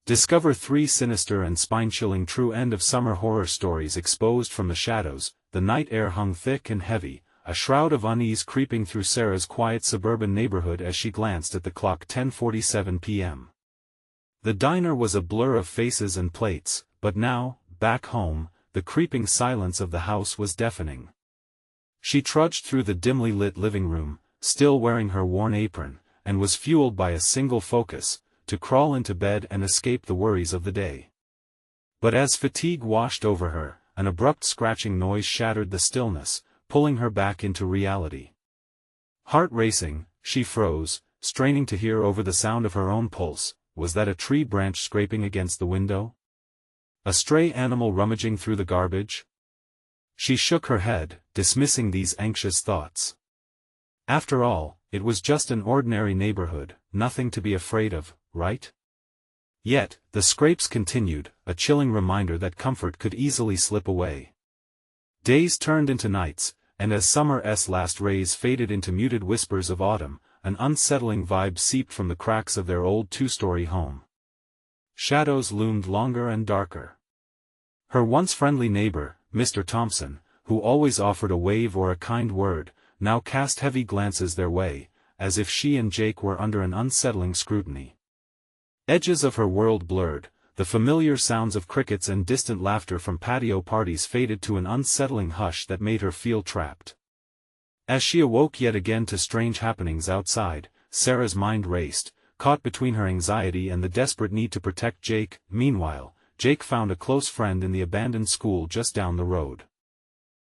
Discover 3 sinister and spine-chilling true end-of-summer horror stories exposed from the shadows. The night air hung thick and heavy, a shroud of unease creeping through Sarah's quiet suburban neighborhood as she glanced at the clock. 10:47 p.m. The diner was a blur of faces and plates, but now, back home, the creeping silence of the house was deafening. She trudged through the dimly lit living room, still wearing her worn apron, and was fueled by a single focus: to crawl into bed and escape the worries of the day. But as fatigue washed over her, an abrupt scratching noise shattered the stillness, pulling her back into reality. Heart racing, she froze, straining to hear over the sound of her own pulse. Was that a tree branch scraping against the window? A stray animal rummaging through the garbage? She shook her head, dismissing these anxious thoughts. After all, it was just an ordinary neighborhood, nothing to be afraid of, right? Yet, the scrapes continued, a chilling reminder that comfort could easily slip away. Days turned into nights, and as summer's last rays faded into muted whispers of autumn, an unsettling vibe seeped from the cracks of their old 2-story home. Shadows loomed longer and darker. Her once friendly neighbor, Mr. Thompson, who always offered a wave or a kind word, now cast heavy glances their way, as if she and Jake were under an unsettling scrutiny. Edges of her world blurred, the familiar sounds of crickets and distant laughter from patio parties faded to an unsettling hush that made her feel trapped. As she awoke yet again to strange happenings outside, Sarah's mind raced, caught between her anxiety and the desperate need to protect Jake. Meanwhile, Jake found a close friend in the abandoned school just down the road.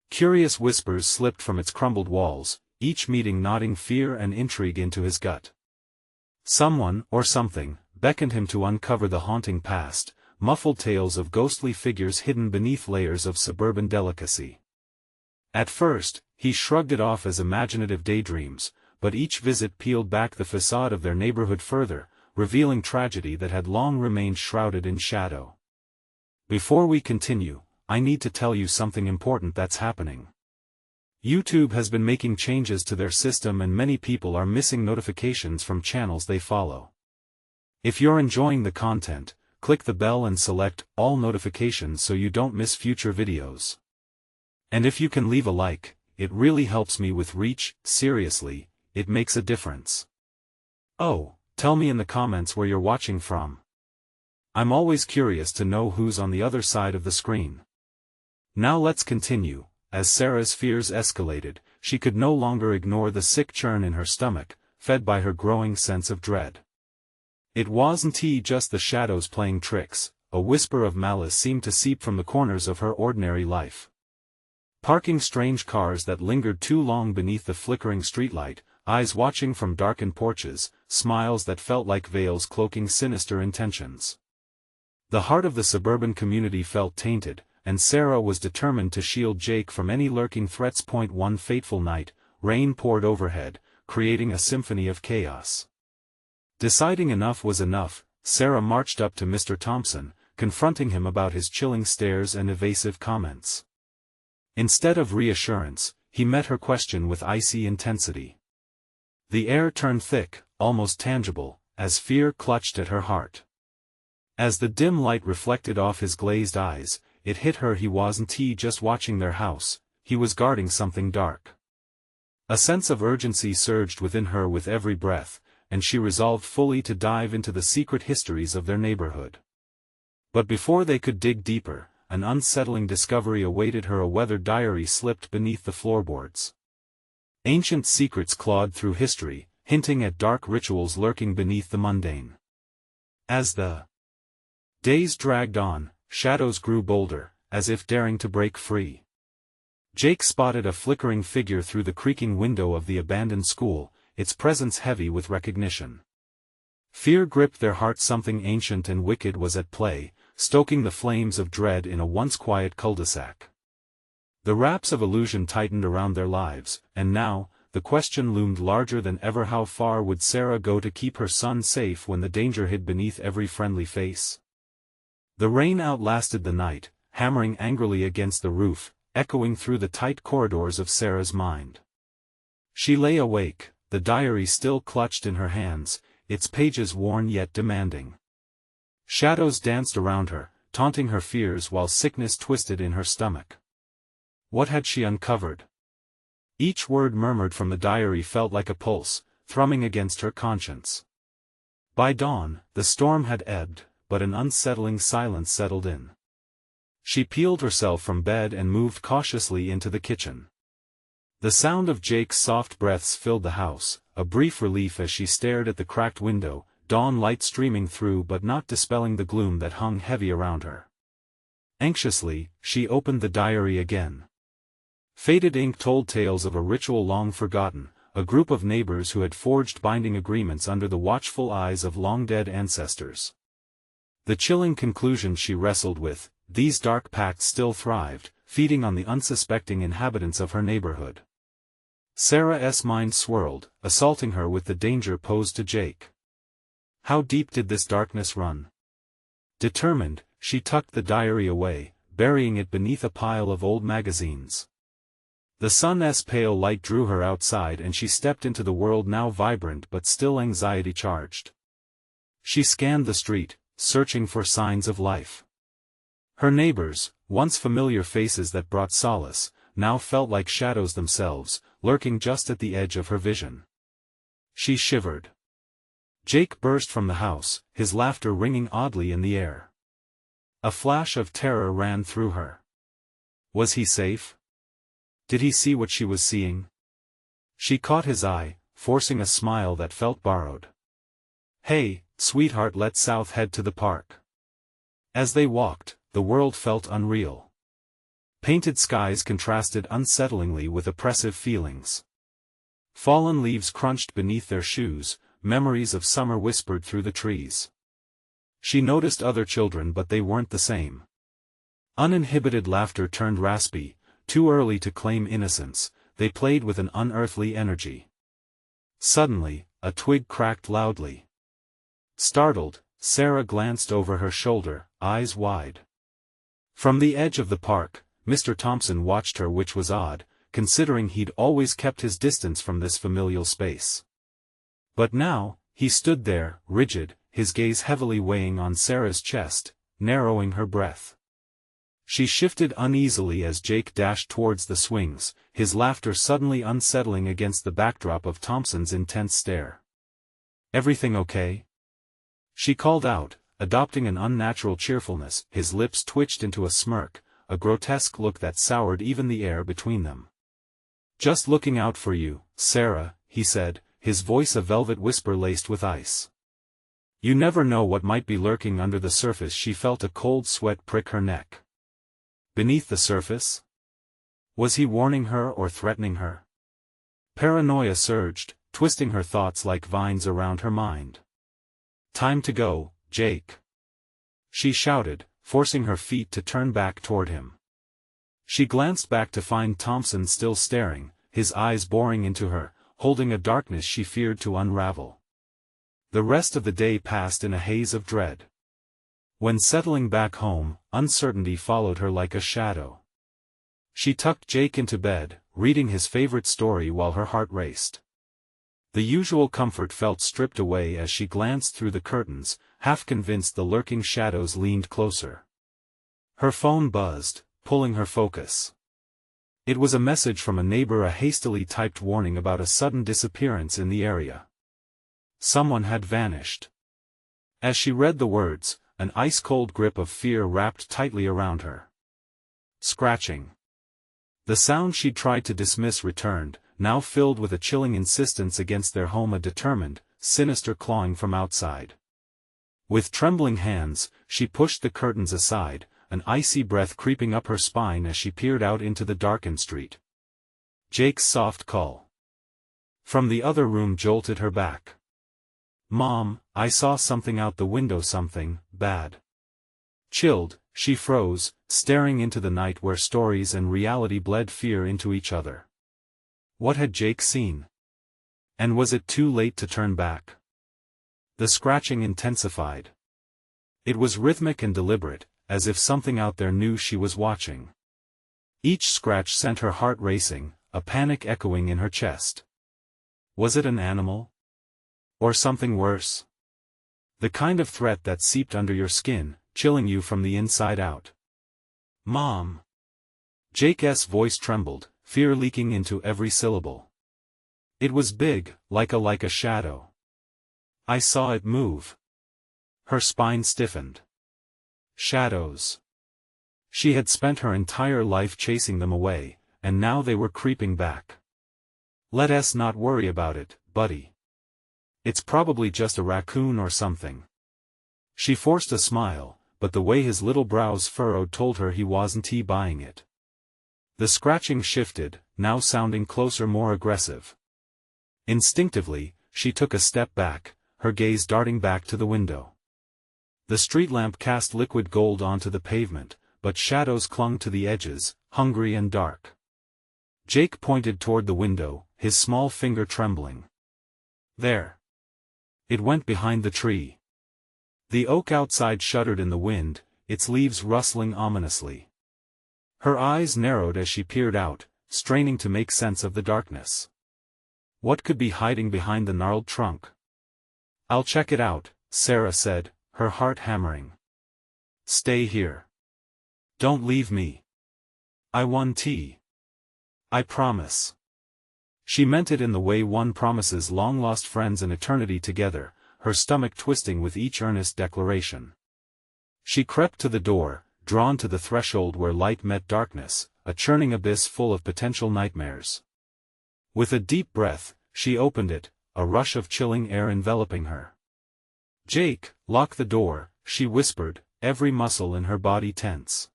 Curious whispers slipped from its crumbled walls, each meeting nodding fear and intrigue into his gut. Someone, or something, beckoned him to uncover the haunting past, muffled tales of ghostly figures hidden beneath layers of suburban delicacy. At first, he shrugged it off as imaginative daydreams, but each visit peeled back the facade of their neighborhood further, revealing tragedy that had long remained shrouded in shadow. Before we continue, I need to tell you something important that's happening. YouTube has been making changes to their system and many people are missing notifications from channels they follow. If you're enjoying the content, click the bell and select all notifications so you don't miss future videos. And if you can leave a like, it really helps me with reach. Seriously, it makes a difference. Oh, tell me in the comments where you're watching from. I'm always curious to know who's on the other side of the screen. Now let's continue. As Sarah's fears escalated, she could no longer ignore the sick churn in her stomach, fed by her growing sense of dread. It wasn't just the shadows playing tricks. A whisper of malice seemed to seep from the corners of her ordinary life. Parking strange cars that lingered too long beneath the flickering streetlight, eyes watching from darkened porches, smiles that felt like veils cloaking sinister intentions. The heart of the suburban community felt tainted, and Sarah was determined to shield Jake from any lurking threats. One fateful night, rain poured overhead, creating a symphony of chaos. Deciding enough was enough, Sarah marched up to Mr. Thompson, confronting him about his chilling stares and evasive comments. Instead of reassurance, he met her question with icy intensity. The air turned thick, almost tangible, as fear clutched at her heart. As the dim light reflected off his glazed eyes, it hit her he wasn't just watching their house, he was guarding something dark. A sense of urgency surged within her with every breath, and she resolved fully to dive into the secret histories of their neighborhood. But before they could dig deeper, an unsettling discovery awaited her. A weathered diary slipped beneath the floorboards. Ancient secrets clawed through history, hinting at dark rituals lurking beneath the mundane. As the days dragged on, shadows grew bolder, as if daring to break free. Jake spotted a flickering figure through the creaking window of the abandoned school, its presence heavy with recognition. Fear gripped their hearts. Something ancient and wicked was at play, stoking the flames of dread in a once quiet cul-de-sac. The wraps of illusion tightened around their lives, and now, the question loomed larger than ever: how far would Sarah go to keep her son safe when the danger hid beneath every friendly face? The rain outlasted the night, hammering angrily against the roof, echoing through the tight corridors of Sarah's mind. She lay awake, the diary still clutched in her hands, its pages worn yet demanding. Shadows danced around her, taunting her fears while sickness twisted in her stomach. What had she uncovered? Each word murmured from the diary felt like a pulse, thrumming against her conscience. By dawn, the storm had ebbed, but an unsettling silence settled in. She peeled herself from bed and moved cautiously into the kitchen. The sound of Jake's soft breaths filled the house, a brief relief as she stared at the cracked window, dawn light streaming through but not dispelling the gloom that hung heavy around her. Anxiously, she opened the diary again. Faded ink told tales of a ritual long forgotten, a group of neighbors who had forged binding agreements under the watchful eyes of long-dead ancestors. The chilling conclusion she wrestled with: these dark pacts still thrived, feeding on the unsuspecting inhabitants of her neighborhood. Sarah's mind swirled, assaulting her with the danger posed to Jake. How deep did this darkness run? Determined, she tucked the diary away, burying it beneath a pile of old magazines. The sun's pale light drew her outside and she stepped into the world now vibrant but still anxiety-charged. She scanned the street, searching for signs of life. Her neighbors, once familiar faces that brought solace, now felt like shadows themselves, lurking just at the edge of her vision. She shivered. Jake burst from the house, his laughter ringing oddly in the air. A flash of terror ran through her. Was he safe? Did he see what she was seeing? She caught his eye, forcing a smile that felt borrowed. "Hey, sweetheart, let's south head to the park." As they walked, the world felt unreal. Painted skies contrasted unsettlingly with oppressive feelings. Fallen leaves crunched beneath their shoes, memories of summer whispered through the trees. She noticed other children but they weren't the same. Uninhibited laughter turned raspy, too early to claim innocence, they played with an unearthly energy. Suddenly, a twig cracked loudly. Startled, Sarah glanced over her shoulder, eyes wide. From the edge of the park, Mr. Thompson watched her, which was odd, considering he'd always kept his distance from this familial space. But now, he stood there, rigid, his gaze heavily weighing on Sarah's chest, narrowing her breath. She shifted uneasily as Jake dashed towards the swings, his laughter suddenly unsettling against the backdrop of Thompson's intense stare. "Everything okay?" She called out, adopting an unnatural cheerfulness. His lips twitched into a smirk, a grotesque look that soured even the air between them. "Just looking out for you, Sarah," he said, his voice a velvet whisper laced with ice. "You never know what might be lurking under the surface." She felt a cold sweat prick her neck. Beneath the surface? Was he warning her or threatening her? Paranoia surged, twisting her thoughts like vines around her mind. "Time to go, Jake," she shouted, forcing her feet to turn back toward him. She glanced back to find Thompson still staring, his eyes boring into her, holding a darkness she feared to unravel. The rest of the day passed in a haze of dread. When settling back home, uncertainty followed her like a shadow. She tucked Jake into bed, reading his favorite story while her heart raced. The usual comfort felt stripped away as she glanced through the curtains, half convinced the lurking shadows leaned closer. Her phone buzzed, pulling her focus. It was a message from a neighbor, a hastily typed warning about a sudden disappearance in the area. Someone had vanished. As she read the words, an ice-cold grip of fear wrapped tightly around her. Scratching. The sound she'd tried to dismiss returned, now filled with a chilling insistence against their home, a determined, sinister clawing from outside. With trembling hands, she pushed the curtains aside, an icy breath creeping up her spine as she peered out into the darkened street. Jake's soft call from the other room jolted her back. "Mom, I saw something out the window, something bad." Chilled, she froze, staring into the night where stories and reality bled fear into each other. What had Jake seen? And was it too late to turn back? The scratching intensified. It was rhythmic and deliberate, as if something out there knew she was watching. Each scratch sent her heart racing, a panic echoing in her chest. Was it an animal? Or something worse? The kind of threat that seeped under your skin, chilling you from the inside out. Mom. Jake's voice trembled, fear leaking into every syllable. It was big, like a shadow. I saw it move. Her spine stiffened. Shadows. She had spent her entire life chasing them away, and now they were creeping back. Let us not worry about it, buddy. It's probably just a raccoon or something. She forced a smile, but the way his little brows furrowed told her he wasn't buying it. The scratching shifted, now sounding closer, more aggressive. Instinctively, she took a step back, her gaze darting back to the window. The street lamp cast liquid gold onto the pavement, but shadows clung to the edges, hungry and dark. Jake pointed toward the window, his small finger trembling. There. It went behind the tree. The oak outside shuddered in the wind, its leaves rustling ominously. Her eyes narrowed as she peered out, straining to make sense of the darkness. What could be hiding behind the gnarled trunk? I'll check it out, Sarah said, her heart hammering. Stay here. Don't leave me. I want tea. I promise. She meant it in the way one promises long-lost friends an eternity together, her stomach twisting with each earnest declaration. She crept to the door, drawn to the threshold where light met darkness, a churning abyss full of potential nightmares. With a deep breath, she opened it, a rush of chilling air enveloping her. Jake, lock the door, she whispered, every muscle in her body tense.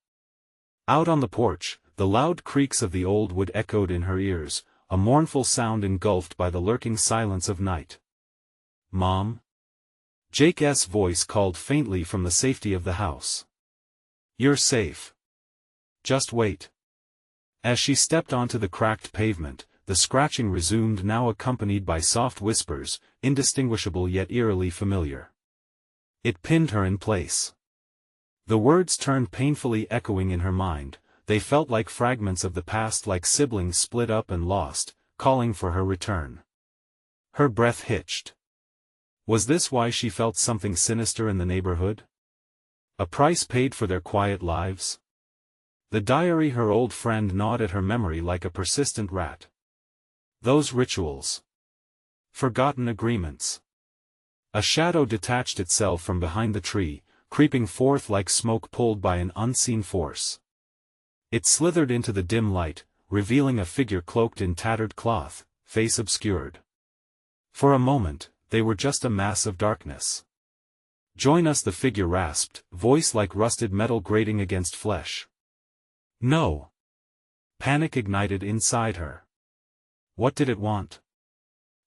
Out on the porch, the loud creaks of the old wood echoed in her ears, a mournful sound engulfed by the lurking silence of night. Mom? Jake's voice called faintly from the safety of the house. You're safe. Just wait. As she stepped onto the cracked pavement, the scratching resumed, now accompanied by soft whispers, indistinguishable yet eerily familiar. It pinned her in place. The words turned painfully echoing in her mind, they felt like fragments of the past, like siblings split up and lost, calling for her return. Her breath hitched. Was this why she felt something sinister in the neighborhood? A price paid for their quiet lives? The diary, her old friend gnawed at her memory like a persistent rat. Those rituals. Forgotten agreements. A shadow detached itself from behind the tree, creeping forth like smoke pulled by an unseen force. It slithered into the dim light, revealing a figure cloaked in tattered cloth, face obscured. For a moment, they were just a mass of darkness. Join us, the figure rasped, voice like rusted metal grating against flesh. No. Panic ignited inside her. What did it want?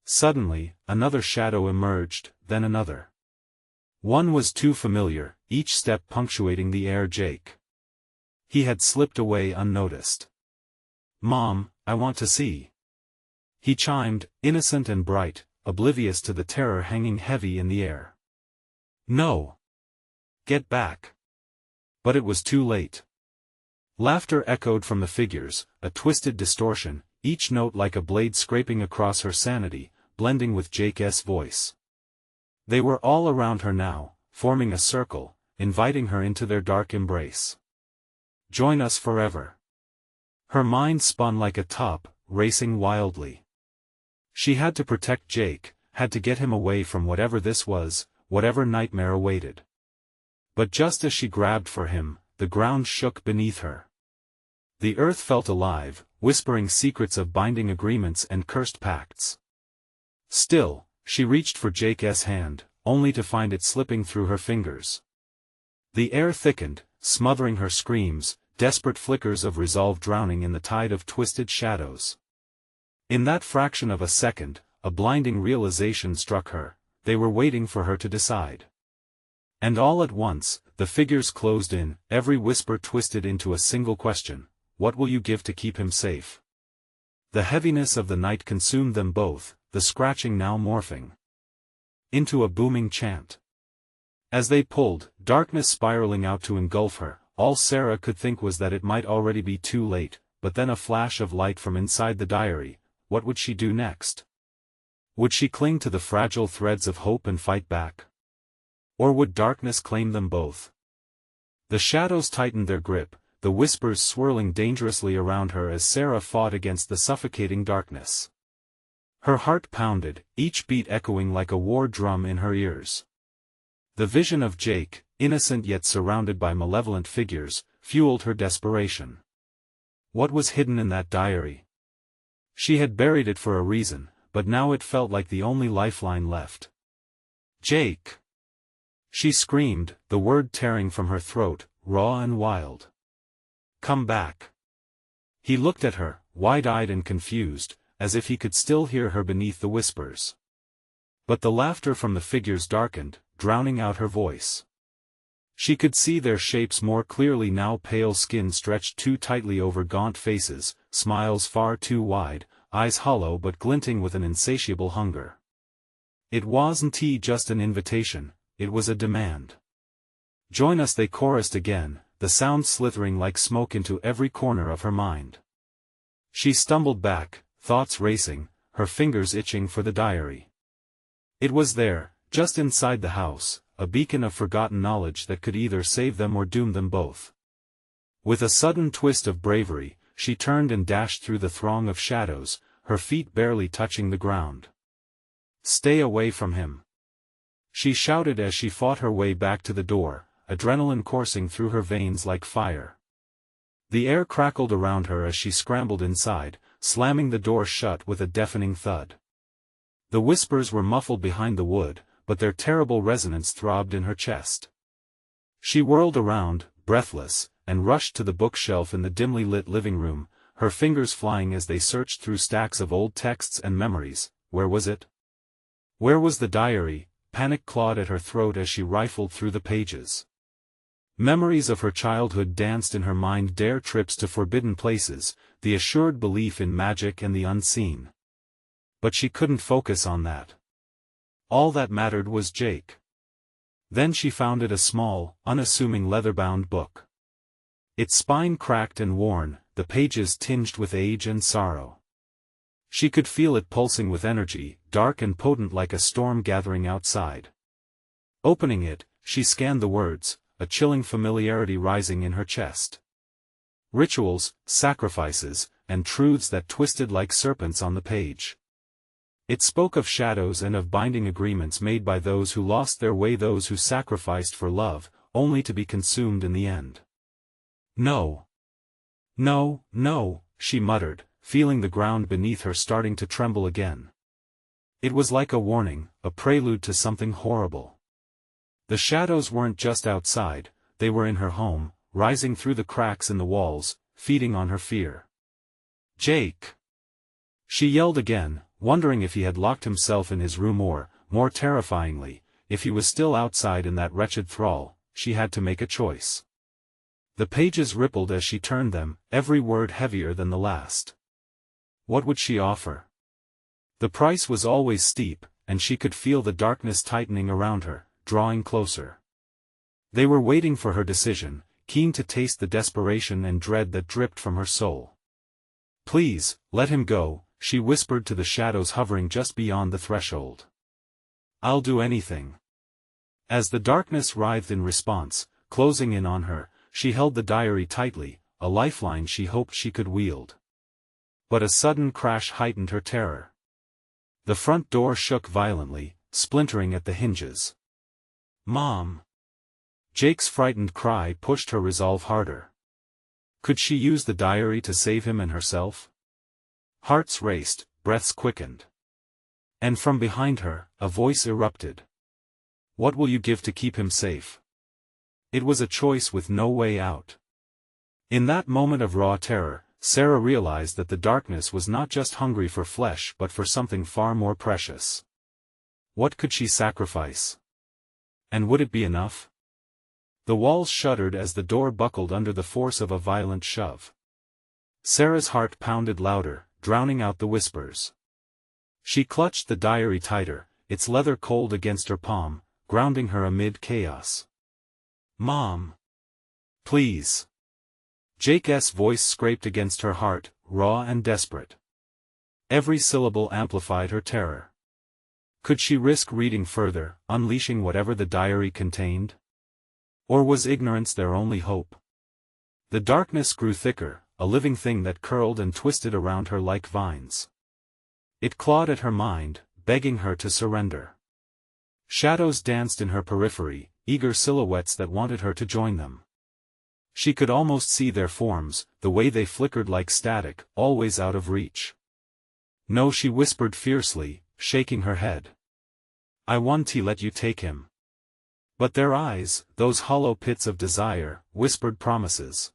Suddenly, another shadow emerged, then another. One was too familiar, each step punctuating the air. Jake. He had slipped away unnoticed. Mom, I want to see. He chimed, innocent and bright, oblivious to the terror hanging heavy in the air. No. Get back. But it was too late. Laughter echoed from the figures, a twisted distortion, each note like a blade scraping across her sanity, blending with Jake's voice. They were all around her now, forming a circle, inviting her into their dark embrace. Join us forever. Her mind spun like a top, racing wildly. She had to protect Jake, had to get him away from whatever this was, whatever nightmare awaited. But just as she grabbed for him, the ground shook beneath her. The earth felt alive, whispering secrets of binding agreements and cursed pacts. Still, she reached for Jake's hand, only to find it slipping through her fingers. The air thickened, smothering her screams, desperate flickers of resolve drowning in the tide of twisted shadows. In that fraction of a second, a blinding realization struck her, they were waiting for her to decide. And all at once, the figures closed in, every whisper twisted into a single question: what will you give to keep him safe? The heaviness of the night consumed them both, the scratching now morphing into a booming chant. As they pulled, darkness spiraling out to engulf her, all Sarah could think was that it might already be too late, but then a flash of light from inside the diary. What would she do next? Would she cling to the fragile threads of hope and fight back? Or would darkness claim them both? The shadows tightened their grip, the whispers swirling dangerously around her as Sarah fought against the suffocating darkness. Her heart pounded, each beat echoing like a war drum in her ears. The vision of Jake, innocent yet surrounded by malevolent figures, fueled her desperation. What was hidden in that diary? She had buried it for a reason, but now it felt like the only lifeline left. Jake! She screamed, the word tearing from her throat, raw and wild. Come back. He looked at her, wide-eyed and confused, as if he could still hear her beneath the whispers. But the laughter from the figures darkened, drowning out her voice. She could see their shapes more clearly now, pale skin stretched too tightly over gaunt faces, smiles far too wide, eyes hollow but glinting with an insatiable hunger. It wasn't just an invitation, it was a demand. Join us, they chorused again, the sound slithering like smoke into every corner of her mind. She stumbled back, thoughts racing, her fingers itching for the diary. It was there, just inside the house, a beacon of forgotten knowledge that could either save them or doom them both. With a sudden twist of bravery, she turned and dashed through the throng of shadows, her feet barely touching the ground. Stay away from him! She shouted as she fought her way back to the door, adrenaline coursing through her veins like fire. The air crackled around her as she scrambled inside, slamming the door shut with a deafening thud. The whispers were muffled behind the wood, but their terrible resonance throbbed in her chest. She whirled around, breathless, and rushed to the bookshelf in the dimly lit living room, her fingers flying as they searched through stacks of old texts and memories. Where was it? Where was the diary? Panic clawed at her throat as she rifled through the pages. Memories of her childhood danced in her mind, dare trips to forbidden places, the assured belief in magic and the unseen. But she couldn't focus on that. All that mattered was Jake. Then she found it, a small, unassuming leather-bound book. Its spine cracked and worn, the pages tinged with age and sorrow. She could feel it pulsing with energy, dark and potent like a storm gathering outside. Opening it, she scanned the words, a chilling familiarity rising in her chest. Rituals, sacrifices, and truths that twisted like serpents on the page. It spoke of shadows and of binding agreements made by those who lost their way, those who sacrificed for love, only to be consumed in the end. No. No, no, she muttered, feeling the ground beneath her starting to tremble again. It was like a warning, a prelude to something horrible. The shadows weren't just outside, they were in her home, rising through the cracks in the walls, feeding on her fear. Jake! She yelled again, wondering if he had locked himself in his room or, more terrifyingly, if he was still outside in that wretched thrall. She had to make a choice. The pages rippled as she turned them, every word heavier than the last. What would she offer? The price was always steep, and she could feel the darkness tightening around her, drawing closer. They were waiting for her decision, keen to taste the desperation and dread that dripped from her soul. Please, let him go, she whispered to the shadows hovering just beyond the threshold. I'll do anything. As the darkness writhed in response, closing in on her, she held the diary tightly, a lifeline she hoped she could wield. But a sudden crash heightened her terror. The front door shook violently, splintering at the hinges. Mom! Jake's frightened cry pushed her resolve harder. Could she use the diary to save him and herself? Hearts raced, breaths quickened. And from behind her, a voice erupted. What will you give to keep him safe? It was a choice with no way out. In that moment of raw terror, Sarah realized that the darkness was not just hungry for flesh but for something far more precious. What could she sacrifice? And would it be enough? The walls shuddered as the door buckled under the force of a violent shove. Sarah's heart pounded louder, drowning out the whispers. She clutched the diary tighter, its leather cold against her palm, grounding her amid chaos. Mom! Please! Jake's voice scraped against her heart, raw and desperate. Every syllable amplified her terror. Could she risk reading further, unleashing whatever the diary contained? Or was ignorance their only hope? The darkness grew thicker, a living thing that curled and twisted around her like vines. It clawed at her mind, begging her to surrender. Shadows danced in her periphery, eager silhouettes that wanted her to join them. She could almost see their forms, the way they flickered like static, always out of reach. No, she whispered fiercely, shaking her head. I want to let you take him. But their eyes, those hollow pits of desire, whispered promises.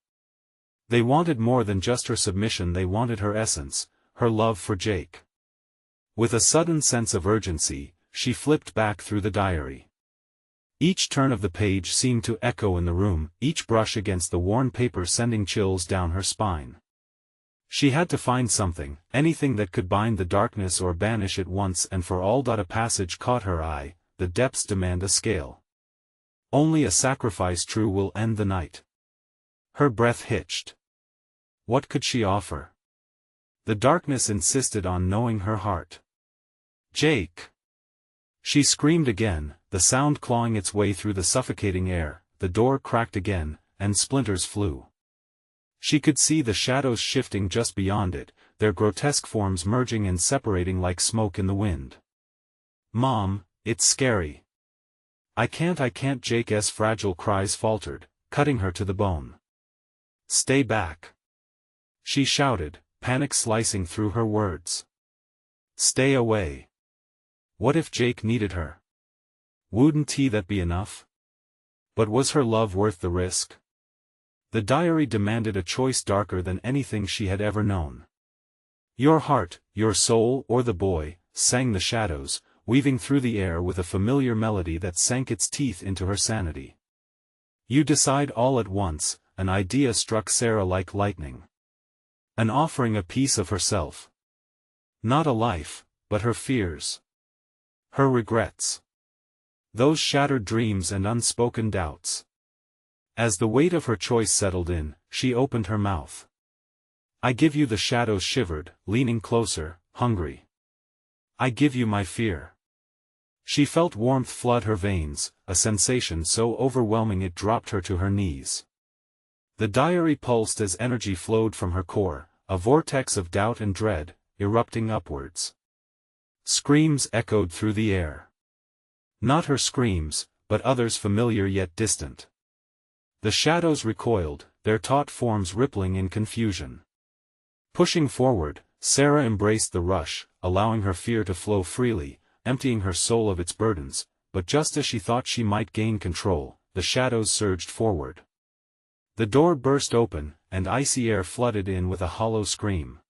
They wanted more than just her submission, they wanted her essence, her love for Jake. With a sudden sense of urgency, she flipped back through the diary. Each turn of the page seemed to echo in the room, each brush against the worn paper sending chills down her spine. She had to find something, anything that could bind the darkness or banish it once and for all. A passage caught her eye, the depths demand a scale. Only a sacrifice true will end the night. Her breath hitched. What could she offer? The darkness insisted on knowing her heart. Jake! She screamed again, the sound clawing its way through the suffocating air. The door cracked again, and splinters flew. She could see the shadows shifting just beyond it, their grotesque forms merging and separating like smoke in the wind. Mom, it's scary. I can't. Jake's fragile cries faltered, cutting her to the bone. Stay back. She shouted, panic slicing through her words. Stay away. What if Jake needed her? Wouldn't that be enough? But was her love worth the risk? The diary demanded a choice darker than anything she had ever known. Your heart, your soul, or the boy, sang the shadows, weaving through the air with a familiar melody that sank its teeth into her sanity. You decide all at once. An idea struck Sarah like lightning. An offering, a piece of herself. Not a life, but her fears. Her regrets. Those shattered dreams and unspoken doubts. As the weight of her choice settled in, she opened her mouth. I give you. The shadows shivered, leaning closer, hungry. I give you my fear. She felt warmth flood her veins, a sensation so overwhelming it dropped her to her knees. The diary pulsed as energy flowed from her core, a vortex of doubt and dread, erupting upwards. Screams echoed through the air. Not her screams, but others familiar yet distant. The shadows recoiled, their taut forms rippling in confusion. Pushing forward, Sarah embraced the rush, allowing her fear to flow freely, emptying her soul of its burdens, but just as she thought she might gain control, the shadows surged forward. The door burst open, and icy air flooded in with a hollow scream.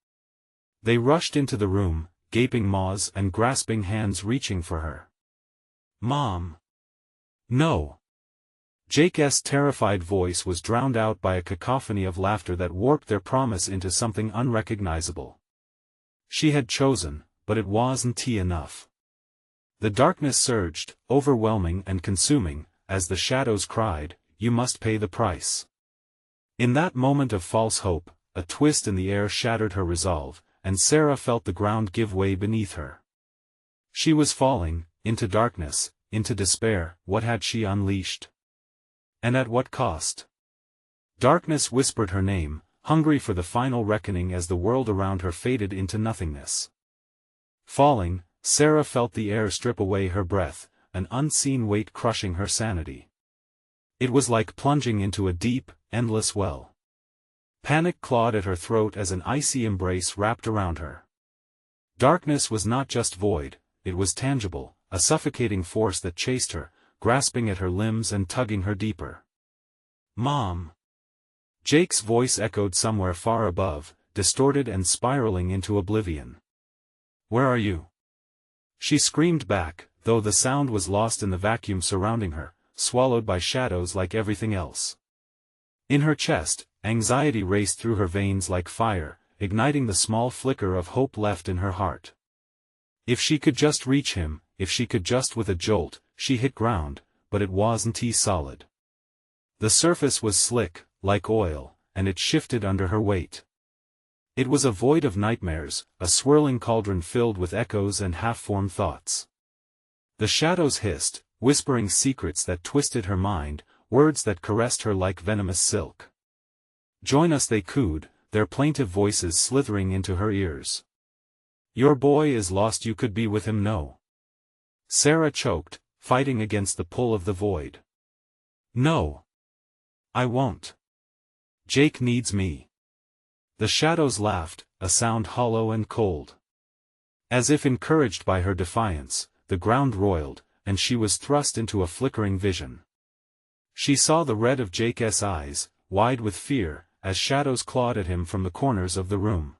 They rushed into the room, gaping maws and grasping hands reaching for her. Mom! No! Jake's terrified voice was drowned out by a cacophony of laughter that warped their promise into something unrecognizable. She had chosen, but it wasn't enough. The darkness surged, overwhelming and consuming, as the shadows cried, you must pay the price. In that moment of false hope, a twist in the air shattered her resolve, and Sarah felt the ground give way beneath her. She was falling, into darkness, into despair. What had she unleashed? And at what cost? Darkness whispered her name, hungry for the final reckoning as the world around her faded into nothingness. Falling, Sarah felt the air strip away her breath, an unseen weight crushing her sanity. It was like plunging into a deep, endless well. Panic clawed at her throat as an icy embrace wrapped around her. Darkness was not just void, it was tangible, a suffocating force that chased her, grasping at her limbs and tugging her deeper. Mom! Jake's voice echoed somewhere far above, distorted and spiraling into oblivion. Where are you? She screamed back, though the sound was lost in the vacuum surrounding her, swallowed by shadows like everything else. In her chest, anxiety raced through her veins like fire, igniting the small flicker of hope left in her heart. If she could just reach him, if she could just. With a jolt, she hit ground, but it wasn't solid. The surface was slick, like oil, and it shifted under her weight. It was a void of nightmares, a swirling cauldron filled with echoes and half-formed thoughts. The shadows hissed, whispering secrets that twisted her mind, words that caressed her like venomous silk. Join us, they cooed, their plaintive voices slithering into her ears. Your boy is lost, you could be with him, no. Sarah choked, fighting against the pull of the void. No. I won't. Jake needs me. The shadows laughed, a sound hollow and cold. As if encouraged by her defiance, the ground roiled, and she was thrust into a flickering vision. She saw the red of Jake's eyes, wide with fear, as shadows clawed at him from the corners of the room.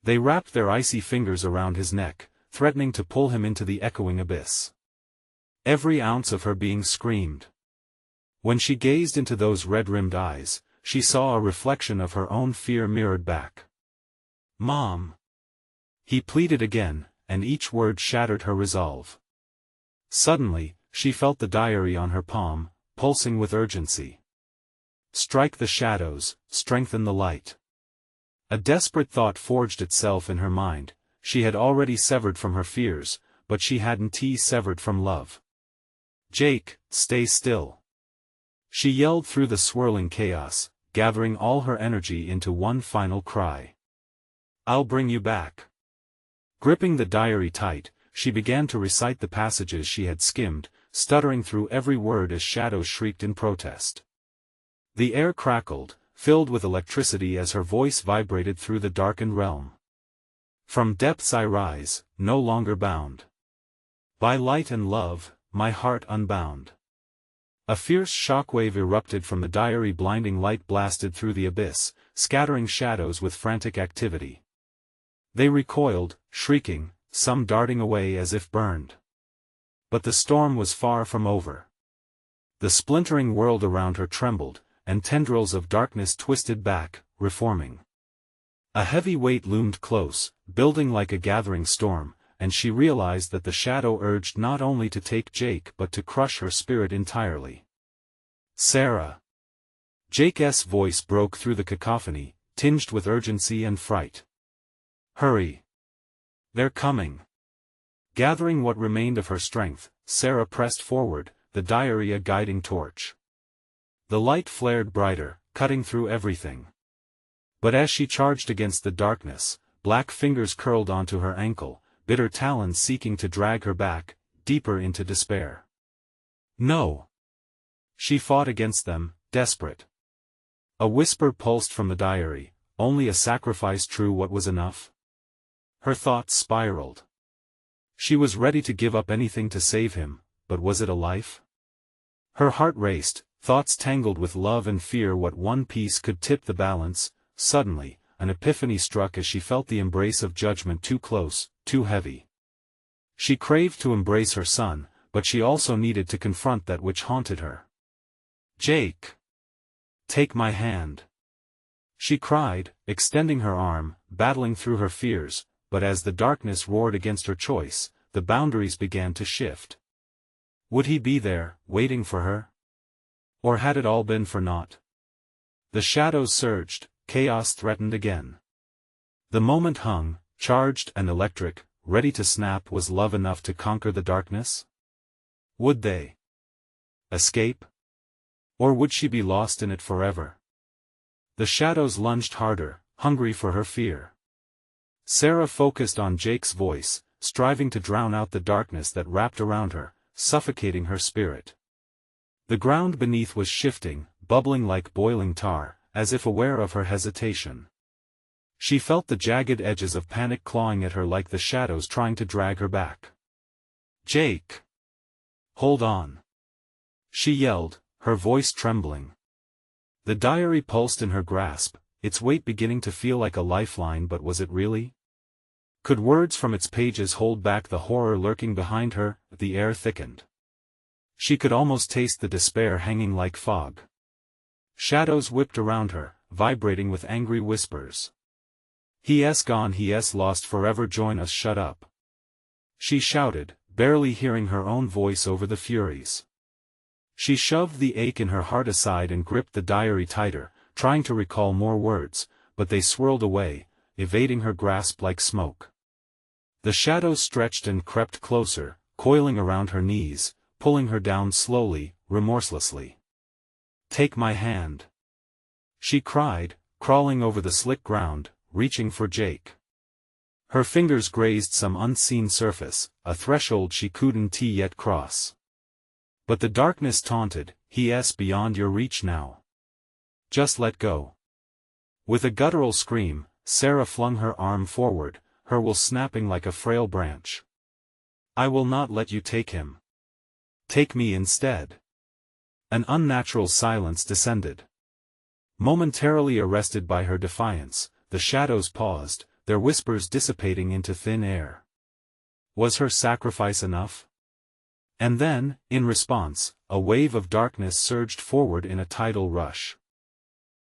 They wrapped their icy fingers around his neck, threatening to pull him into the echoing abyss. Every ounce of her being screamed. When she gazed into those red-rimmed eyes, she saw a reflection of her own fear mirrored back. Mom! He pleaded again, and each word shattered her resolve. Suddenly, she felt the diary on her palm, pulsing with urgency. Strike the shadows, strengthen the light. A desperate thought forged itself in her mind. She had already severed from her fears, but she hadn't severed from love. Jake, stay still. She yelled through the swirling chaos, gathering all her energy into one final cry. I'll bring you back. Gripping the diary tight, she began to recite the passages she had skimmed, stuttering through every word as shadows shrieked in protest. The air crackled, filled with electricity as her voice vibrated through the darkened realm. From depths I rise, no longer bound. By light and love, my heart unbound. A fierce shockwave erupted from the diary, blinding light blasted through the abyss, scattering shadows with frantic activity. They recoiled, shrieking, some darting away as if burned. But the storm was far from over. The splintering world around her trembled, and tendrils of darkness twisted back, reforming. A heavy weight loomed close, building like a gathering storm, and she realized that the shadow urged not only to take Jake but to crush her spirit entirely. Sarah! Jake's voice broke through the cacophony, tinged with urgency and fright. Hurry! They're coming! Gathering what remained of her strength, Sarah pressed forward, the diary a guiding torch. The light flared brighter, cutting through everything. But as she charged against the darkness, black fingers curled onto her ankle, bitter talons seeking to drag her back, deeper into despair. No! She fought against them, desperate. A whisper pulsed from the diary, only a sacrifice true, what was enough? Her thoughts spiraled. She was ready to give up anything to save him, but was it a life? Her heart raced, thoughts tangled with love and fear. What one piece could tip the balance? Suddenly, an epiphany struck as she felt the embrace of judgment too close, too heavy. She craved to embrace her son, but she also needed to confront that which haunted her. Jake! Take my hand! She cried, extending her arm, battling through her fears, but as the darkness roared against her choice, the boundaries began to shift. Would he be there, waiting for her? Or had it all been for naught? The shadows surged, chaos threatened again. The moment hung, charged and electric, ready to snap. Was love enough to conquer the darkness? Would they escape? Or would she be lost in it forever? The shadows lunged harder, hungry for her fear. Sarah focused on Jake's voice, striving to drown out the darkness that wrapped around her, suffocating her spirit. The ground beneath was shifting, bubbling like boiling tar, as if aware of her hesitation. She felt the jagged edges of panic clawing at her like the shadows trying to drag her back. Jake! Hold on! She yelled, her voice trembling. The diary pulsed in her grasp, its weight beginning to feel like a lifeline, but was it really? Could words from its pages hold back the horror lurking behind her? The air thickened. She could almost taste the despair hanging like fog. Shadows whipped around her, vibrating with angry whispers. He's gone, he's lost forever, join us, shut up! She shouted, barely hearing her own voice over the furies. She shoved the ache in her heart aside and gripped the diary tighter, trying to recall more words, but they swirled away, evading her grasp like smoke. The shadows stretched and crept closer, coiling around her knees, pulling her down slowly, remorselessly. "Take my hand," she cried, crawling over the slick ground, reaching for Jake. Her fingers grazed some unseen surface, a threshold she couldn't yet cross. But the darkness taunted, "He's beyond your reach now. Just let go." With a guttural scream, Sarah flung her arm forward, her will snapping like a frail branch. "I will not let you take him. Take me instead." An unnatural silence descended. Momentarily arrested by her defiance, the shadows paused, their whispers dissipating into thin air. Was her sacrifice enough? And then, in response, a wave of darkness surged forward in a tidal rush.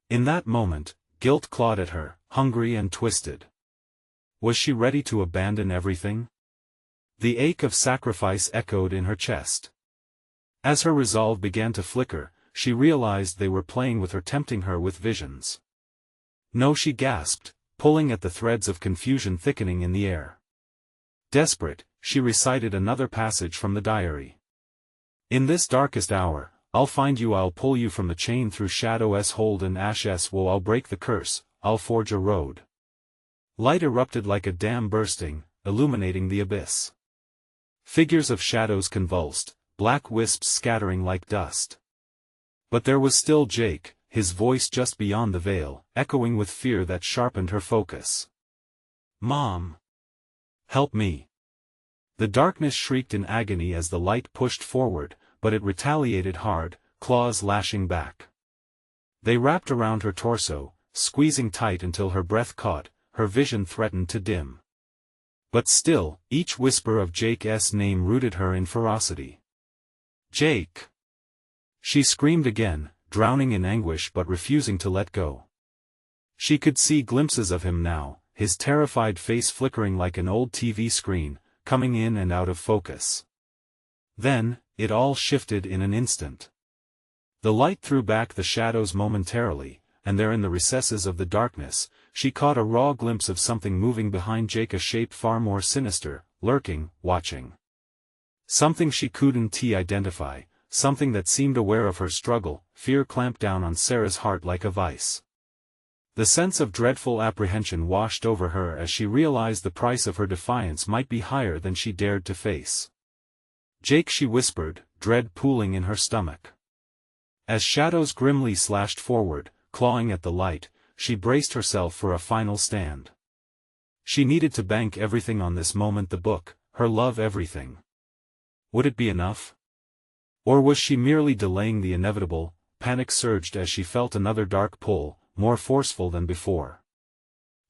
In that moment, guilt clawed at her, hungry and twisted. Was she ready to abandon everything? The ache of sacrifice echoed in her chest. As her resolve began to flicker, she realized they were playing with her, tempting her with visions. "No," she gasped, pulling at the threads of confusion thickening in the air. Desperate, she recited another passage from the diary. "In this darkest hour, I'll find you, I'll pull you from the chain through shadow's hold and ash's woe, I'll break the curse, I'll forge a road." Light erupted like a dam bursting, illuminating the abyss. Figures of shadows convulsed, black wisps scattering like dust. But there was still Jake, his voice just beyond the veil, echoing with fear that sharpened her focus. "Mom! Help me!" The darkness shrieked in agony as the light pushed forward, but it retaliated hard, claws lashing back. They wrapped around her torso, squeezing tight until her breath caught, her vision threatened to dim. But still, each whisper of Jake's name rooted her in ferocity. "Jake!" She screamed again, drowning in anguish but refusing to let go. She could see glimpses of him now, his terrified face flickering like an old TV screen, coming in and out of focus. Then, it all shifted in an instant. The light threw back the shadows momentarily, and there in the recesses of the darkness, she caught a raw glimpse of something moving behind Jake, a shape far more sinister, lurking, watching. Something she couldn't identify, something that seemed aware of her struggle. Fear clamped down on Sarah's heart like a vice. The sense of dreadful apprehension washed over her as she realized the price of her defiance might be higher than she dared to face. "Jake," she whispered, dread pooling in her stomach. As shadows grimly slashed forward, clawing at the light, she braced herself for a final stand. She needed to bank everything on this moment, the book, her love, everything. Would it be enough? Or was she merely delaying the inevitable? Panic surged as she felt another dark pull, more forceful than before.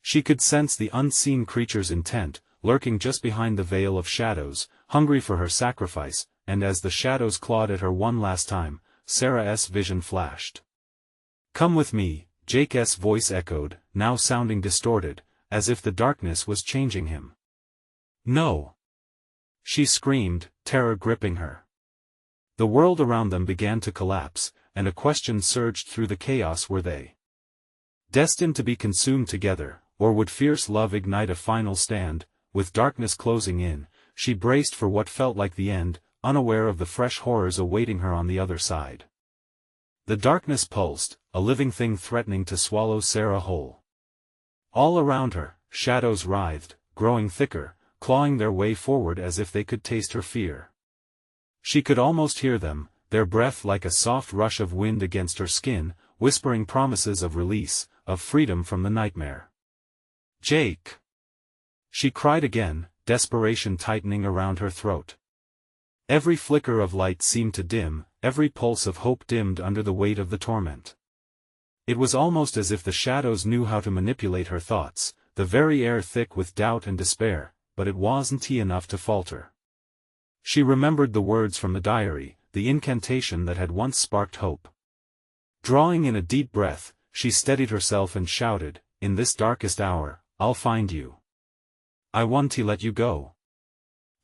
She could sense the unseen creature's intent, lurking just behind the veil of shadows, hungry for her sacrifice, and as the shadows clawed at her one last time, Sarah's vision flashed. "Come with me," Jake's voice echoed, now sounding distorted, as if the darkness was changing him. "No!" she screamed, terror gripping her. The world around them began to collapse, and a question surged through the chaos: were they destined to be consumed together, or would fierce love ignite a final stand? With darkness closing in, she braced for what felt like the end, unaware of the fresh horrors awaiting her on the other side. The darkness pulsed, a living thing threatening to swallow Sarah whole. All around her, shadows writhed, growing thicker, clawing their way forward as if they could taste her fear. She could almost hear them, their breath like a soft rush of wind against her skin, whispering promises of release, of freedom from the nightmare. "Jake!" she cried again, desperation tightening around her throat. Every flicker of light seemed to dim, every pulse of hope dimmed under the weight of the torment. It was almost as if the shadows knew how to manipulate her thoughts, the very air thick with doubt and despair, but it wasn't enough to falter. She remembered the words from the diary, the incantation that had once sparked hope. Drawing in a deep breath, she steadied herself and shouted, "In this darkest hour, I'll find you. I want to let you go."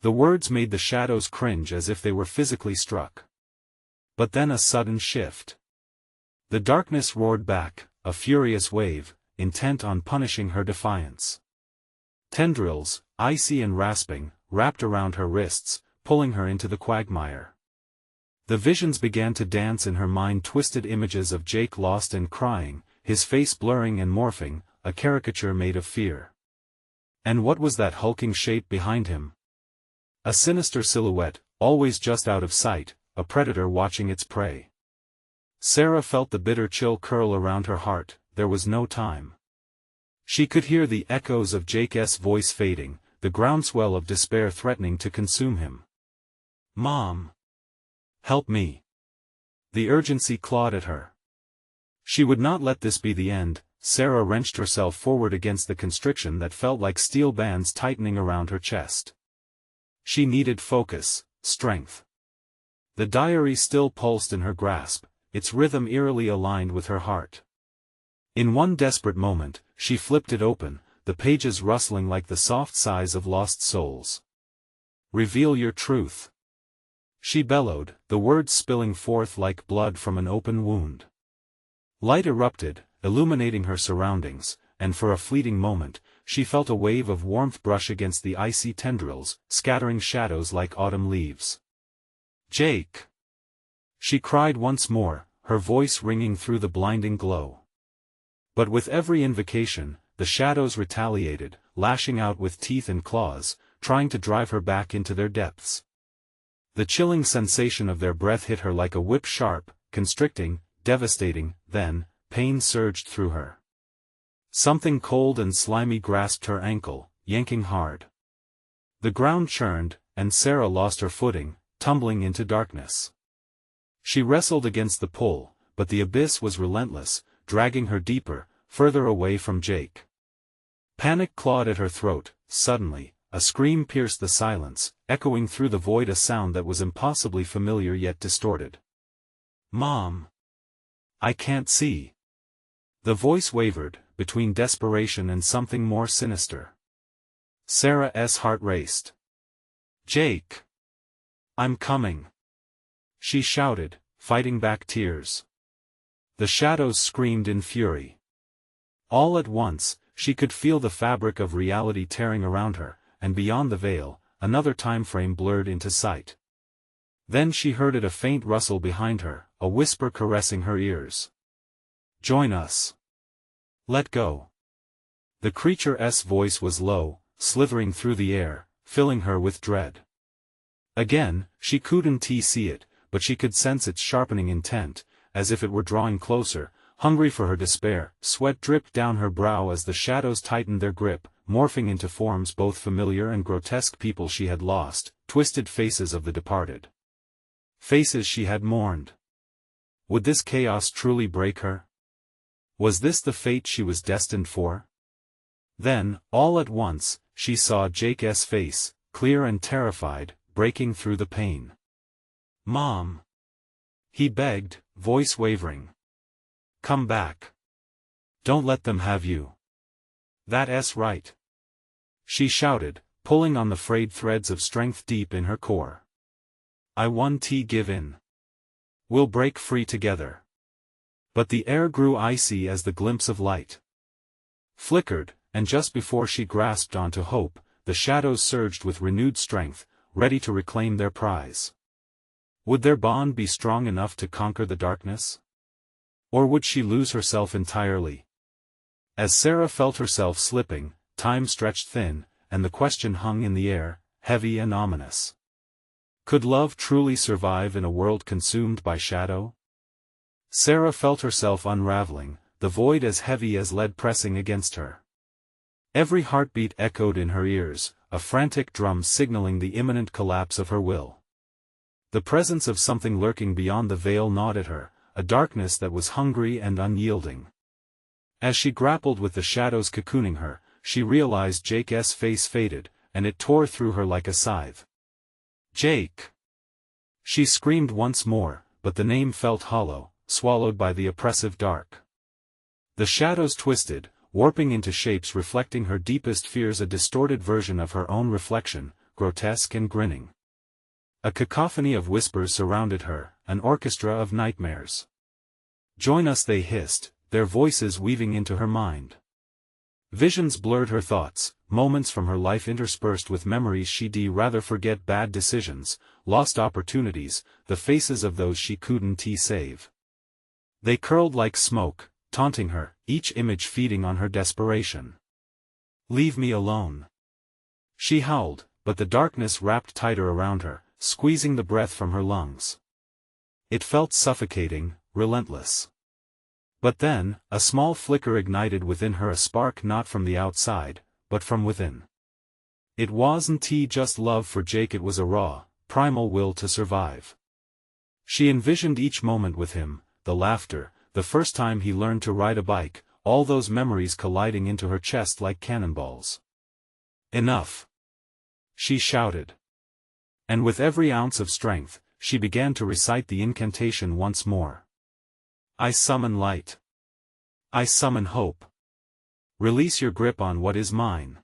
The words made the shadows cringe as if they were physically struck. But then a sudden shift. The darkness roared back, a furious wave, intent on punishing her defiance. Tendrils, icy and rasping, wrapped around her wrists, pulling her into the quagmire. The visions began to dance in her mind, twisted images of Jake lost and crying, his face blurring and morphing, a caricature made of fear. And what was that hulking shape behind him? A sinister silhouette, always just out of sight, a predator watching its prey. Sarah felt the bitter chill curl around her heart. There was no time. She could hear the echoes of Jake's voice fading, the groundswell of despair threatening to consume him. "Mom! Help me!" The urgency clawed at her. She would not let this be the end. Sarah wrenched herself forward against the constriction that felt like steel bands tightening around her chest. She needed focus, strength. The diary still pulsed in her grasp, its rhythm eerily aligned with her heart. In one desperate moment, she flipped it open, the pages rustling like the soft sighs of lost souls. "Reveal your truth," she bellowed, the words spilling forth like blood from an open wound. Light erupted, illuminating her surroundings, and for a fleeting moment, she felt a wave of warmth brush against the icy tendrils, scattering shadows like autumn leaves. "Jake!" she cried once more, her voice ringing through the blinding glow. But with every invocation, the shadows retaliated, lashing out with teeth and claws, trying to drive her back into their depths. The chilling sensation of their breath hit her like a whip, sharp, constricting, devastating. Then, pain surged through her. Something cold and slimy grasped her ankle, yanking hard. The ground churned, and Sarah lost her footing, tumbling into darkness. She wrestled against the pull, but the abyss was relentless, dragging her deeper, further away from Jake. Panic clawed at her throat. Suddenly, a scream pierced the silence, echoing through the void, a sound that was impossibly familiar yet distorted. "Mom! I can't see." The voice wavered, between desperation and something more sinister. Sarah's heart raced. "Jake! I'm coming!" she shouted, fighting back tears. The shadows screamed in fury. All at once, she could feel the fabric of reality tearing around her, and beyond the veil, another time frame blurred into sight. Then she heard a faint rustle behind her, a whisper caressing her ears. "Join us. Let go." The creature's voice was low, slithering through the air, filling her with dread. Again, she couldn't see it, but she could sense its sharpening intent, as if it were drawing closer, hungry for her despair. Sweat dripped down her brow as the shadows tightened their grip, morphing into forms both familiar and grotesque, people she had lost, twisted faces of the departed. Faces she had mourned. Would this chaos truly break her? Was this the fate she was destined for? Then, all at once, she saw Jake's face, clear and terrified, breaking through the pain. "Mom!" he begged, voice wavering. "Come back. Don't let them have you." "That's right," she shouted, pulling on the frayed threads of strength deep in her core. "I won't give in. We'll break free together." But the air grew icy as the glimpse of light flickered, and just before she grasped onto hope, the shadows surged with renewed strength, ready to reclaim their prize. Would their bond be strong enough to conquer the darkness? Or would she lose herself entirely? As Sarah felt herself slipping, time stretched thin, and the question hung in the air, heavy and ominous. Could love truly survive in a world consumed by shadow? Sarah felt herself unraveling, the void as heavy as lead pressing against her. Every heartbeat echoed in her ears, a frantic drum signaling the imminent collapse of her will. The presence of something lurking beyond the veil gnawed at her, a darkness that was hungry and unyielding. As she grappled with the shadows cocooning her, she realized Jake's face faded, and it tore through her like a scythe. "Jake!" She screamed once more, but the name felt hollow, swallowed by the oppressive dark. The shadows twisted, warping into shapes reflecting her deepest fears, a distorted version of her own reflection, grotesque and grinning. A cacophony of whispers surrounded her, an orchestra of nightmares. "Join us," they hissed, their voices weaving into her mind. Visions blurred her thoughts, moments from her life interspersed with memories she'd rather forget, bad decisions, lost opportunities, the faces of those she couldn't save. They curled like smoke, taunting her, each image feeding on her desperation. "Leave me alone," she howled, but the darkness wrapped tighter around her, squeezing the breath from her lungs. It felt suffocating, relentless. But then, a small flicker ignited within her, a spark not from the outside, but from within. It wasn't just love for Jake, it was a raw, primal will to survive. She envisioned each moment with him, the laughter, the first time he learned to ride a bike, all those memories colliding into her chest like cannonballs. "Enough!" she shouted. And with every ounce of strength, she began to recite the incantation once more. "I summon light. I summon hope. Release your grip on what is mine."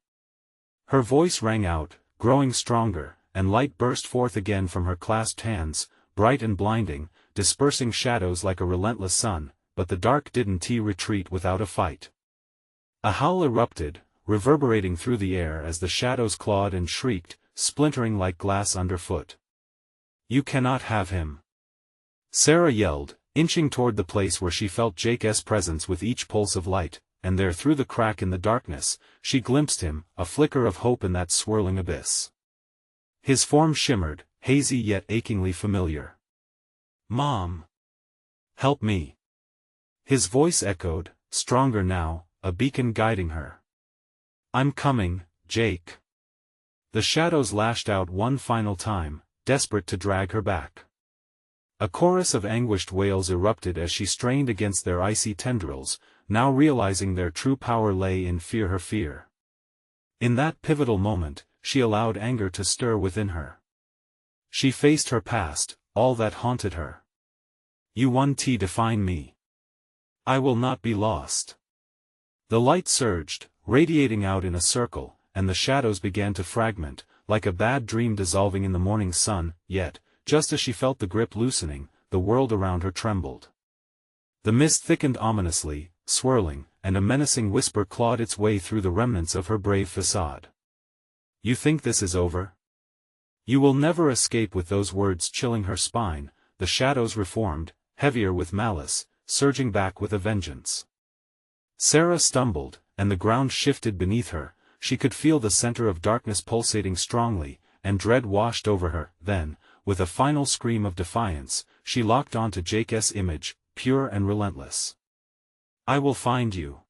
Her voice rang out, growing stronger, and light burst forth again from her clasped hands, bright and blinding, dispersing shadows like a relentless sun, but the dark didn't retreat without a fight. A howl erupted, reverberating through the air as the shadows clawed and shrieked, splintering like glass underfoot. "You cannot have him!" Sarah yelled, inching toward the place where she felt Jake's presence with each pulse of light, and there through the crack in the darkness, she glimpsed him, a flicker of hope in that swirling abyss. His form shimmered, hazy yet achingly familiar. "Mom! Help me!" His voice echoed, stronger now, a beacon guiding her. "I'm coming, Jake." The shadows lashed out one final time, desperate to drag her back. A chorus of anguished wails erupted as she strained against their icy tendrils, now realizing their true power lay in her fear. In that pivotal moment, she allowed anger to stir within her. She faced her past, all that haunted her. "You want to define me. I will not be lost." The light surged, radiating out in a circle, and the shadows began to fragment, like a bad dream dissolving in the morning sun, yet, just as she felt the grip loosening, the world around her trembled. The mist thickened ominously, swirling, and a menacing whisper clawed its way through the remnants of her brave facade. "You think this is over? You will never escape." With those words chilling her spine, the shadows reformed, heavier with malice, surging back with a vengeance. Sarah stumbled, and the ground shifted beneath her. She could feel the center of darkness pulsating strongly, and dread washed over her. Then, with a final scream of defiance, she locked onto Jake's image, pure and relentless. "I will find you,"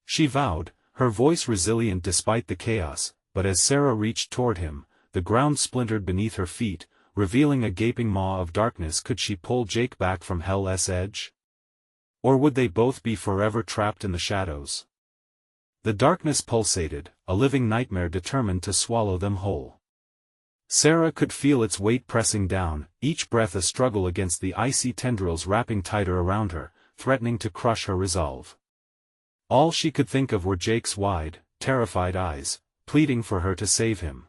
she vowed, her voice resilient despite the chaos, but as Sarah reached toward him, the ground splintered beneath her feet, revealing a gaping maw of darkness. Could she pull Jake back from hell's edge? Or would they both be forever trapped in the shadows? The darkness pulsated, a living nightmare determined to swallow them whole. Sarah could feel its weight pressing down, each breath a struggle against the icy tendrils wrapping tighter around her, threatening to crush her resolve. All she could think of were Jake's wide, terrified eyes, pleading for her to save him.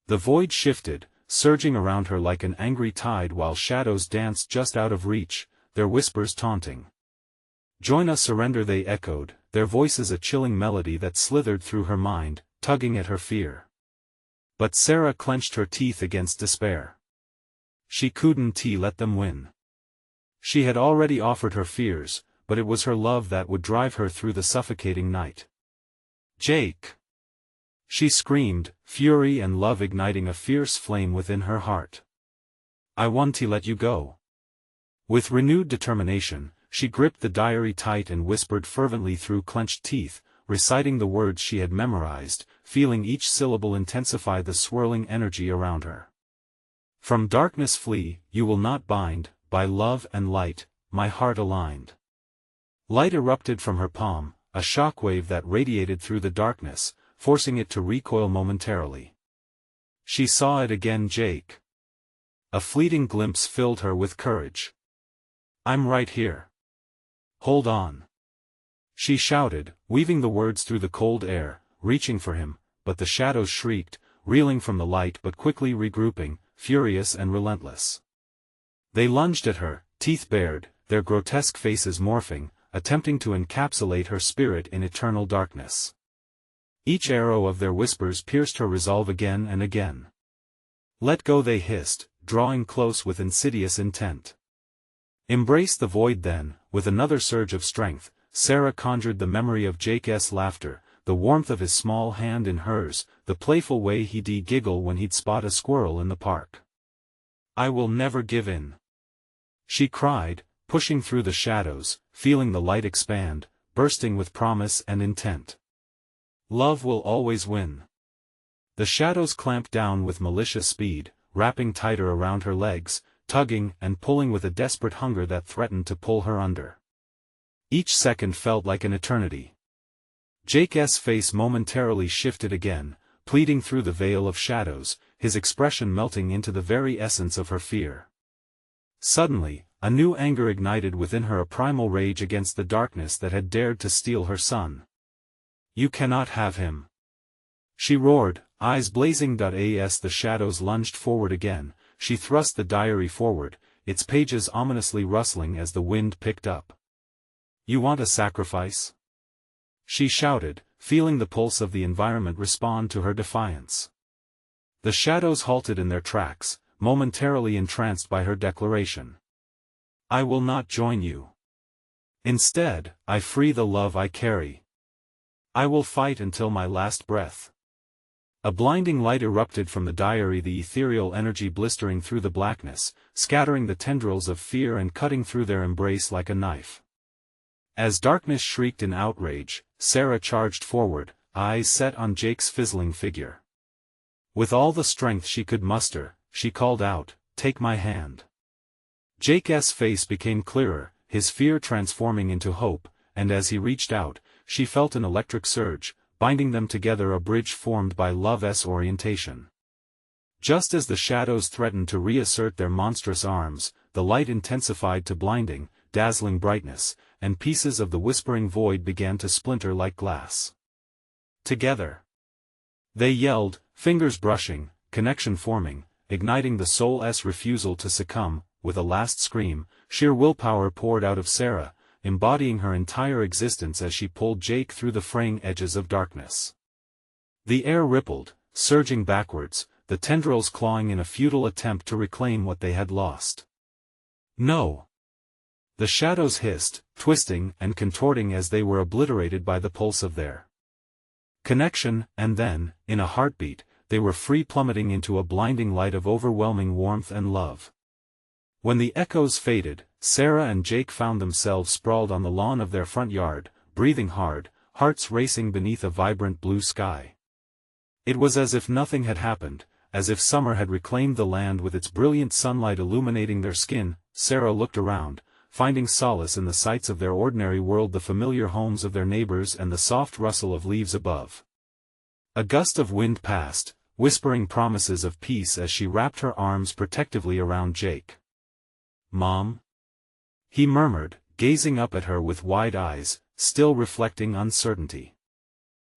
The void shifted, surging around her like an angry tide while shadows danced just out of reach, their whispers taunting. "Join us, surrender," they echoed, their voices a chilling melody that slithered through her mind, tugging at her fear. But Sarah clenched her teeth against despair. She couldn't let them win. She had already offered her fears, but it was her love that would drive her through the suffocating night. "Jake!" she screamed, fury and love igniting a fierce flame within her heart. "I want to let you go." With renewed determination, she gripped the diary tight and whispered fervently through clenched teeth, reciting the words she had memorized, feeling each syllable intensify the swirling energy around her. "From darkness flee, you will not bind, by love and light, my heart aligned." Light erupted from her palm, a shockwave that radiated through the darkness, forcing it to recoil momentarily. She saw it again, Jake. A fleeting glimpse filled her with courage. "I'm right here. Hold on," she shouted, weaving the words through the cold air, reaching for him, but the shadows shrieked, reeling from the light but quickly regrouping, furious and relentless. They lunged at her, teeth bared, their grotesque faces morphing, attempting to encapsulate her spirit in eternal darkness. Each arrow of their whispers pierced her resolve again and again. "Let go," they hissed, drawing close with insidious intent. "Embrace the void then." With another surge of strength, Sarah conjured the memory of Jake's laughter, the warmth of his small hand in hers, the playful way he'd giggle when he'd spot a squirrel in the park. "I will never give in," she cried, pushing through the shadows, feeling the light expand, bursting with promise and intent. "Love will always win." The shadows clamped down with malicious speed, wrapping tighter around her legs, tugging and pulling with a desperate hunger that threatened to pull her under. Each second felt like an eternity. Jake's face momentarily shifted again, pleading through the veil of shadows, his expression melting into the very essence of her fear. Suddenly, a new anger ignited within her, a primal rage against the darkness that had dared to steal her son. "You cannot have him!" she roared, eyes blazing. As the shadows lunged forward again, she thrust the diary forward, its pages ominously rustling as the wind picked up. "You want a sacrifice?" she shouted, feeling the pulse of the environment respond to her defiance. The shadows halted in their tracks, momentarily entranced by her declaration. "I will not join you. Instead, I free the love I carry. I will fight until my last breath." A blinding light erupted from the diary, the ethereal energy blistering through the blackness, scattering the tendrils of fear and cutting through their embrace like a knife. As darkness shrieked in outrage, Sarah charged forward, eyes set on Jake's fizzling figure. With all the strength she could muster, she called out, "Take my hand." Jake's face became clearer, his fear transforming into hope, and as he reached out, she felt an electric surge, binding them together, a bridge formed by love's orientation. Just as the shadows threatened to reassert their monstrous arms, the light intensified to blinding, dazzling brightness, and pieces of the whispering void began to splinter like glass. Together they yelled, fingers brushing, connection forming, igniting the soul's refusal to succumb. With a last scream, sheer willpower poured out of Sarah, embodying her entire existence as she pulled Jake through the fraying edges of darkness. The air rippled, surging backwards, the tendrils clawing in a futile attempt to reclaim what they had lost. "No!" The shadows hissed, twisting and contorting as they were obliterated by the pulse of their connection, and then, in a heartbeat, they were free, plummeting into a blinding light of overwhelming warmth and love. When the echoes faded, Sarah and Jake found themselves sprawled on the lawn of their front yard, breathing hard, hearts racing beneath a vibrant blue sky. It was as if nothing had happened, as if summer had reclaimed the land with its brilliant sunlight illuminating their skin. Sarah looked around, finding solace in the sights of their ordinary world, the familiar homes of their neighbors and the soft rustle of leaves above. A gust of wind passed, whispering promises of peace as she wrapped her arms protectively around Jake. "Mom?" he murmured, gazing up at her with wide eyes, still reflecting uncertainty.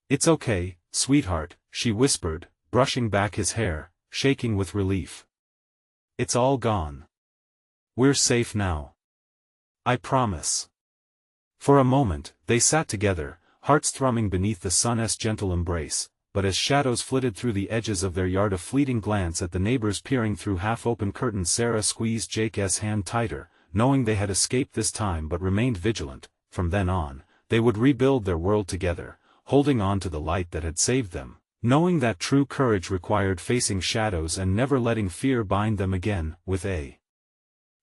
"It's okay, sweetheart," she whispered, brushing back his hair, shaking with relief. "It's all gone. We're safe now. I promise." For a moment, they sat together, hearts thrumming beneath the sun's gentle embrace, but as shadows flitted through the edges of their yard, a fleeting glance at the neighbors peering through half-open curtains, Sarah squeezed Jake's hand tighter, knowing they had escaped this time but remained vigilant. From then on, they would rebuild their world together, holding on to the light that had saved them, knowing that true courage required facing shadows and never letting fear bind them again. With a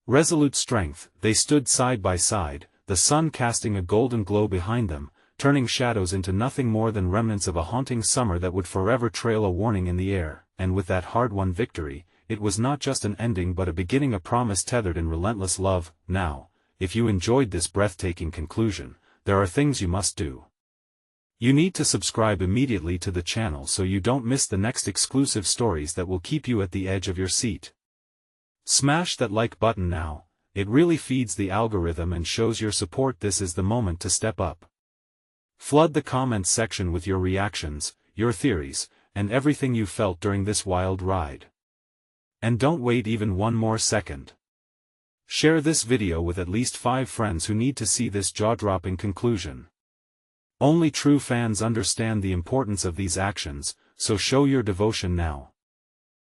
resolute strength, they stood side by side, the sun casting a golden glow behind them, turning shadows into nothing more than remnants of a haunting summer that would forever trail a warning in the air. And with that hard-won victory, it was not just an ending but a beginning, a promise tethered in relentless love. Now, if you enjoyed this breathtaking conclusion, there are things you must do. You need to subscribe immediately to the channel so you don't miss the next exclusive stories that will keep you at the edge of your seat. Smash that like button now, it really feeds the algorithm and shows your support. This is the moment to step up. Flood the comments section with your reactions, your theories, and everything you felt during this wild ride. And don't wait even one more second. Share this video with at least 5 friends who need to see this jaw-dropping conclusion. Only true fans understand the importance of these actions, so show your devotion now.